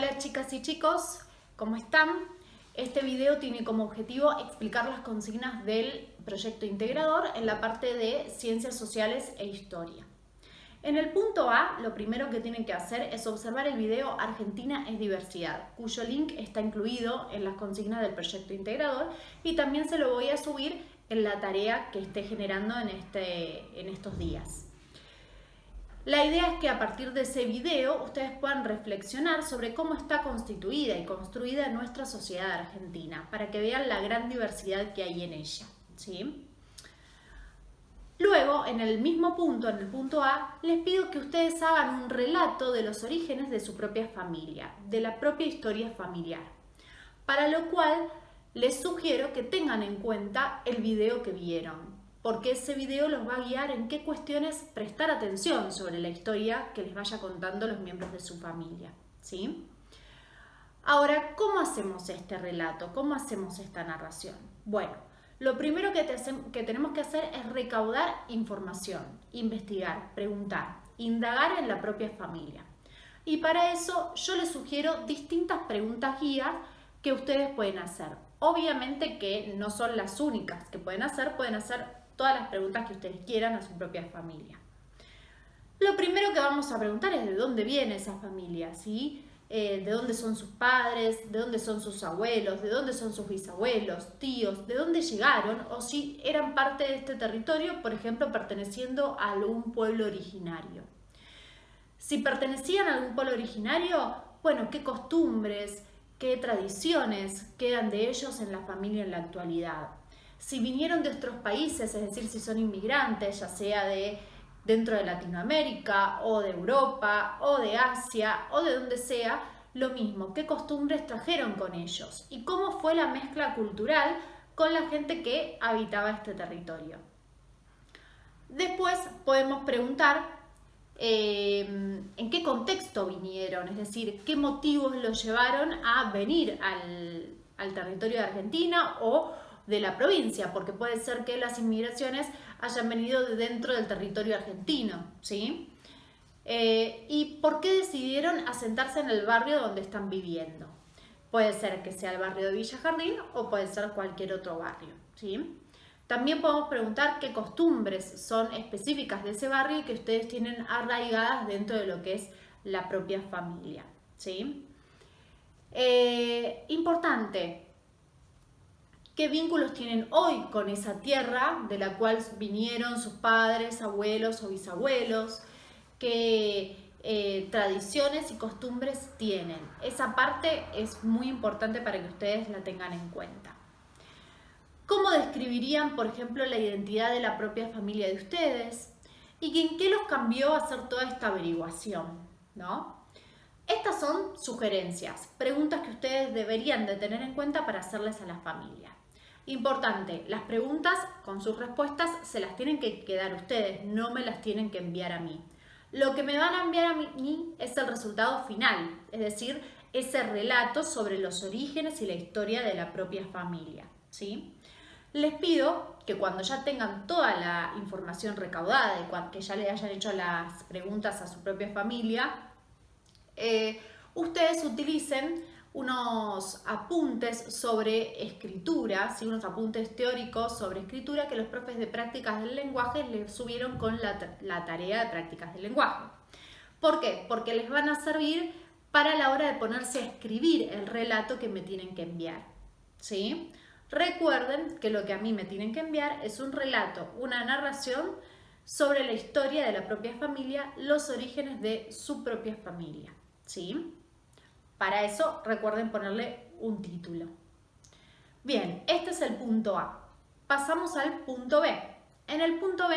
Hola chicas y chicos, ¿cómo están? Este video tiene como objetivo explicar las consignas del proyecto integrador en la parte de Ciencias Sociales e Historia. En el punto A, lo primero que tienen que hacer es observar el video Argentina es diversidad, cuyo link está incluido en las consignas del proyecto integrador y también se lo voy a subir en la tarea que esté generando en estos días. La idea es que a partir de ese video ustedes puedan reflexionar sobre cómo está constituida y construida nuestra sociedad argentina, para que vean la gran diversidad que hay en ella, ¿sí? Luego, en el mismo punto, en el punto A, les pido que ustedes hagan un relato de los orígenes de su propia familia, de la propia historia familiar, para lo cual les sugiero que tengan en cuenta el video que vieron, porque ese video los va a guiar en qué cuestiones prestar atención sobre la historia que les vaya contando los miembros de su familia, ¿sí? Ahora, ¿cómo hacemos este relato? ¿Cómo hacemos esta narración? Bueno, lo primero que tenemos que hacer es recaudar información, investigar, preguntar, indagar en la propia familia. Y para eso yo les sugiero distintas preguntas guías que ustedes pueden hacer. Obviamente que no son las únicas que pueden hacer todas las preguntas que ustedes quieran a su propia familia. Lo primero que vamos a preguntar es de dónde viene esa familia, ¿sí? De dónde son sus padres, de dónde son sus abuelos, de dónde son sus bisabuelos, tíos, de dónde llegaron o si eran parte de este territorio, por ejemplo, perteneciendo a algún pueblo originario. Si pertenecían a algún pueblo originario, bueno, qué costumbres, qué tradiciones quedan de ellos en la familia en la actualidad. Si vinieron de otros países, es decir, si son inmigrantes, ya sea dentro de Latinoamérica o de Europa o de Asia o de donde sea, lo mismo, qué costumbres trajeron con ellos y cómo fue la mezcla cultural con la gente que habitaba este territorio. Después podemos preguntar en qué contexto vinieron, es decir, qué motivos los llevaron a venir al territorio de Argentina o de la provincia, porque puede ser que las inmigraciones hayan venido de dentro del territorio argentino, ¿sí? ¿Y por qué decidieron asentarse en el barrio donde están viviendo? Puede ser que sea el barrio de Villa Jardín o puede ser cualquier otro barrio, ¿sí? También podemos preguntar qué costumbres son específicas de ese barrio y que ustedes tienen arraigadas dentro de lo que es la propia familia, ¿sí? Importante, ¿qué vínculos tienen hoy con esa tierra de la cual vinieron sus padres, abuelos o bisabuelos? ¿Qué tradiciones y costumbres tienen? Esa parte es muy importante para que ustedes la tengan en cuenta. ¿Cómo describirían, por ejemplo, la identidad de la propia familia de ustedes? ¿Y en qué los cambió a hacer toda esta averiguación, ¿no? Estas son sugerencias, preguntas que ustedes deberían de tener en cuenta para hacerles a la familia. Importante, las preguntas con sus respuestas se las tienen que quedar ustedes, no me las tienen que enviar a mí. Lo que me van a enviar a mí es el resultado final, es decir, ese relato sobre los orígenes y la historia de la propia familia, ¿sí? Les pido que cuando ya tengan toda la información recaudada, que ya le hayan hecho las preguntas a su propia familia, ustedes utilicen unos apuntes sobre escritura, ¿sí? Unos apuntes teóricos sobre escritura que los profes de prácticas del lenguaje les subieron con la tarea de prácticas del lenguaje. ¿Por qué? Porque les van a servir para la hora de ponerse a escribir el relato que me tienen que enviar, ¿sí? Recuerden que lo que a mí me tienen que enviar es un relato, una narración sobre la historia de la propia familia, los orígenes de su propia familia, ¿sí? Para eso recuerden ponerle un título. Bien, este es el punto A. Pasamos al punto B. En el punto B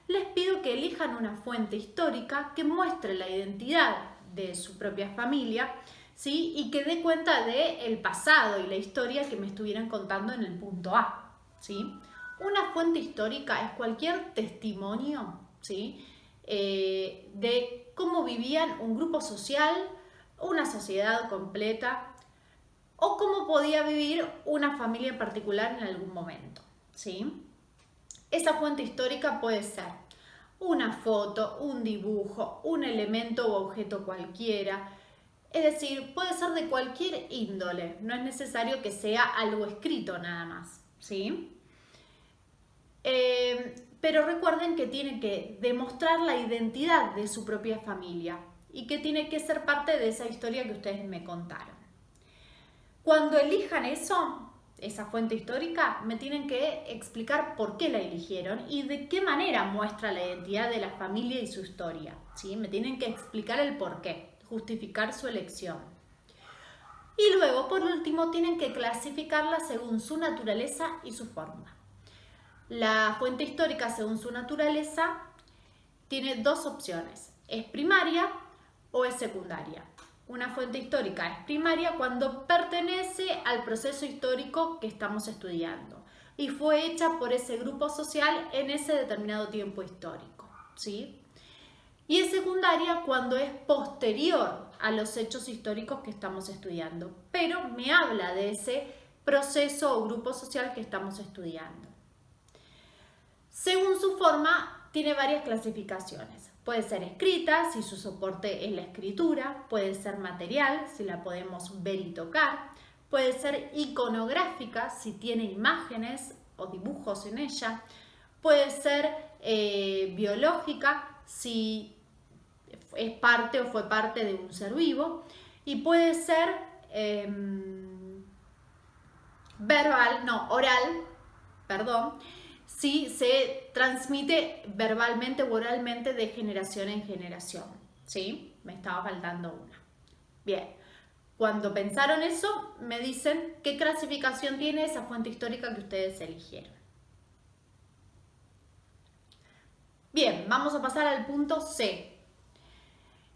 les pido que elijan una fuente histórica que muestre la identidad de su propia familia, ¿sí? Y que dé cuenta del pasado y la historia que me estuvieran contando en el punto A, ¿sí? Una fuente histórica es cualquier testimonio, ¿sí? De cómo vivían un grupo social, una sociedad completa o cómo podía vivir una familia en particular en algún momento, ¿sí? Esa fuente histórica puede ser una foto, un dibujo, un elemento u objeto cualquiera, Es decir, puede ser de cualquier índole, no es necesario que sea algo escrito nada más, ¿sí? Pero recuerden que tiene que demostrar la identidad de su propia familia y que tiene que ser parte de esa historia que ustedes me contaron. Cuando elijan eso, esa fuente histórica, me tienen que explicar por qué la eligieron y de qué manera muestra la identidad de la familia y su historia, ¿sí? Me tienen que explicar el por qué, justificar su elección. Y luego, por último, tienen que clasificarla según su naturaleza y su forma. La fuente histórica, según su naturaleza, tiene dos opciones: es primaria o es secundaria. Una fuente histórica es primaria cuando pertenece al proceso histórico que estamos estudiando y fue hecha por ese grupo social en ese determinado tiempo histórico, ¿sí? Y es secundaria cuando es posterior a los hechos históricos que estamos estudiando, pero me habla de ese proceso o grupo social que estamos estudiando. Según su forma, tiene varias clasificaciones. Puede ser escrita, si su soporte es la escritura, puede ser material, si la podemos ver y tocar, puede ser iconográfica, si tiene imágenes o dibujos en ella, puede ser biológica, si es parte o fue parte de un ser vivo, y puede ser oral, si se transmite verbalmente o oralmente de generación en generación, ¿sí? Me estaba faltando una. Bien, cuando pensaron eso, me dicen qué clasificación tiene esa fuente histórica que ustedes eligieron. Bien, vamos a pasar al punto C.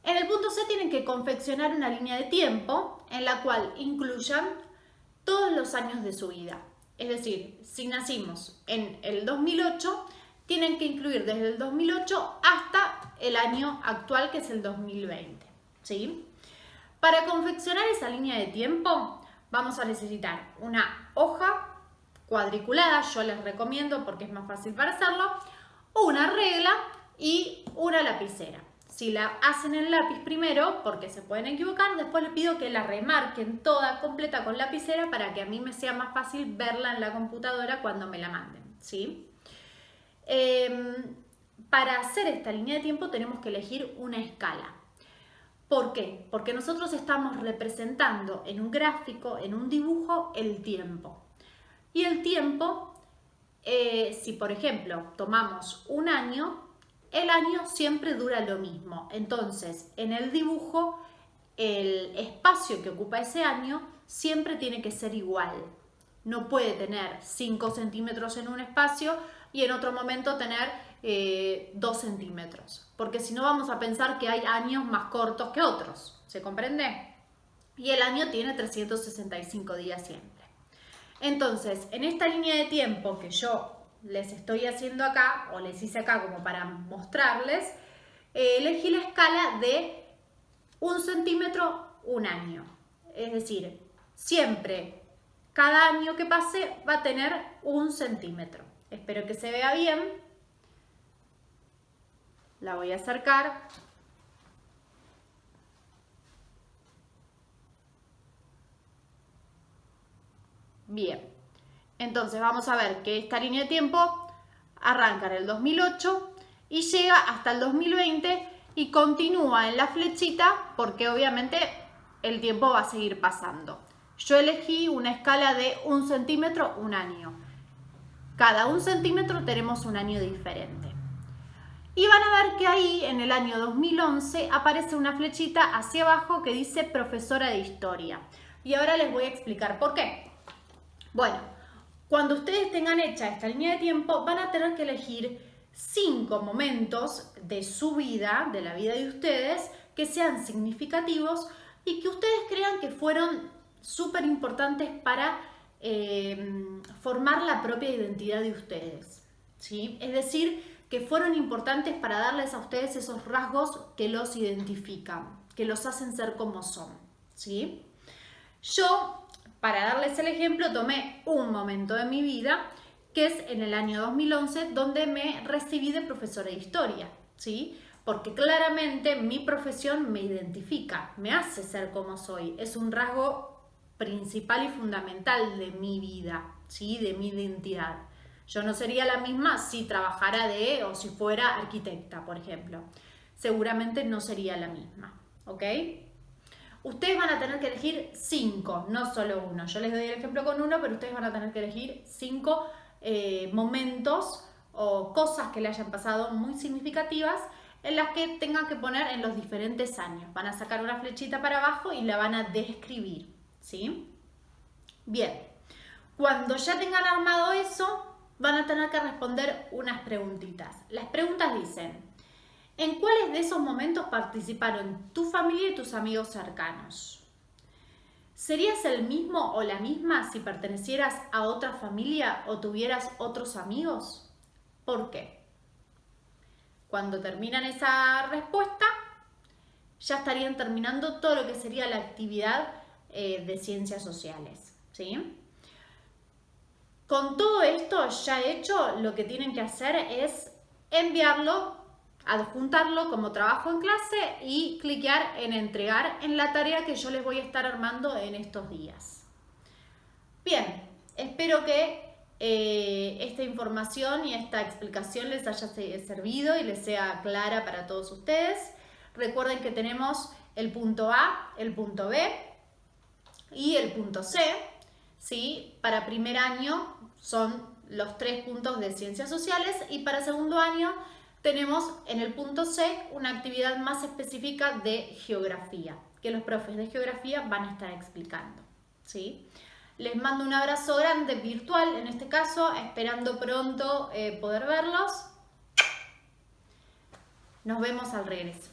En el punto C tienen que confeccionar una línea de tiempo en la cual incluyan todos los años de su vida. Es decir, si nacimos en el 2008, tienen que incluir desde el 2008 hasta el año actual, que es el 2020, ¿sí? Para confeccionar esa línea de tiempo, vamos a necesitar una hoja cuadriculada, yo les recomiendo porque es más fácil para hacerlo, una regla y una lapicera. Si la hacen en lápiz primero, porque se pueden equivocar, después les pido que la remarquen toda completa con lapicera para que a mí me sea más fácil verla en la computadora cuando me la manden, ¿sí? Para hacer esta línea de tiempo tenemos que elegir una escala. ¿Por qué? Porque nosotros estamos representando en un gráfico, en un dibujo, el tiempo. Y el tiempo, si por ejemplo tomamos un año, el año siempre dura lo mismo. Entonces, en el dibujo, el espacio que ocupa ese año siempre tiene que ser igual. No puede tener 5 centímetros en un espacio y en otro momento tener 2 centímetros. Porque si no vamos a pensar que hay años más cortos que otros. ¿Se comprende? Y el año tiene 365 días siempre. Entonces, en esta línea de tiempo que yo les estoy haciendo acá, o les hice acá como para mostrarles, elegí la escala de 1 centímetro, un año. Es decir, siempre, cada año que pase va a tener 1 centímetro. Espero que se vea bien. La voy a acercar. Bien. Entonces vamos a ver que esta línea de tiempo arranca en el 2008 y llega hasta el 2020 y continúa en la flechita porque obviamente el tiempo va a seguir pasando. Yo elegí una escala de 1 centímetro, un año. Cada 1 centímetro tenemos un año diferente. Y van a ver que ahí en el año 2011 aparece una flechita hacia abajo que dice profesora de historia. Y ahora les voy a explicar por qué. Bueno, cuando ustedes tengan hecha esta línea de tiempo, van a tener que elegir 5 momentos de su vida, de la vida de ustedes, que sean significativos y que ustedes crean que fueron súper importantes para formar la propia identidad de ustedes, ¿sí? Es decir, que fueron importantes para darles a ustedes esos rasgos que los identifican, que los hacen ser como son, ¿sí? Yo, para darles el ejemplo, tomé un momento de mi vida, que es en el año 2011, donde me recibí de profesora de historia, ¿sí? porque claramente mi profesión me identifica, me hace ser como soy, es un rasgo principal y fundamental de mi vida, ¿sí? De mi identidad. Yo no sería la misma si trabajara o si fuera arquitecta, por ejemplo. Seguramente no sería la misma, ¿ok? Ustedes van a tener que elegir 5, no solo uno. Yo les doy el ejemplo con uno, pero ustedes van a tener que elegir 5 momentos o cosas que le hayan pasado muy significativas en las que tengan que poner en los diferentes años. Van a sacar una flechita para abajo y la van a describir, ¿sí? Bien, cuando ya tengan armado eso, van a tener que responder unas preguntitas. Las preguntas dicen: ¿en cuáles de esos momentos participaron tu familia y tus amigos cercanos? ¿Serías el mismo o la misma si pertenecieras a otra familia o tuvieras otros amigos? ¿Por qué? Cuando terminan esa respuesta, ya estarían terminando todo lo que sería la actividad de ciencias sociales, ¿sí? Con todo esto ya hecho, lo que tienen que hacer es enviarlo, adjuntarlo como trabajo en clase y cliquear en entregar en la tarea que yo les voy a estar armando en estos días. Bien, espero que esta información y esta explicación les haya servido y les sea clara para todos ustedes. Recuerden que tenemos el punto A, el punto B y el punto C. ¿Sí? Para primer año son los 3 puntos de ciencias sociales y para segundo año tenemos en el punto C una actividad más específica de geografía, que los profes de geografía van a estar explicando, ¿sí? Les mando un abrazo grande virtual, en este caso, esperando pronto poder verlos. Nos vemos al regreso.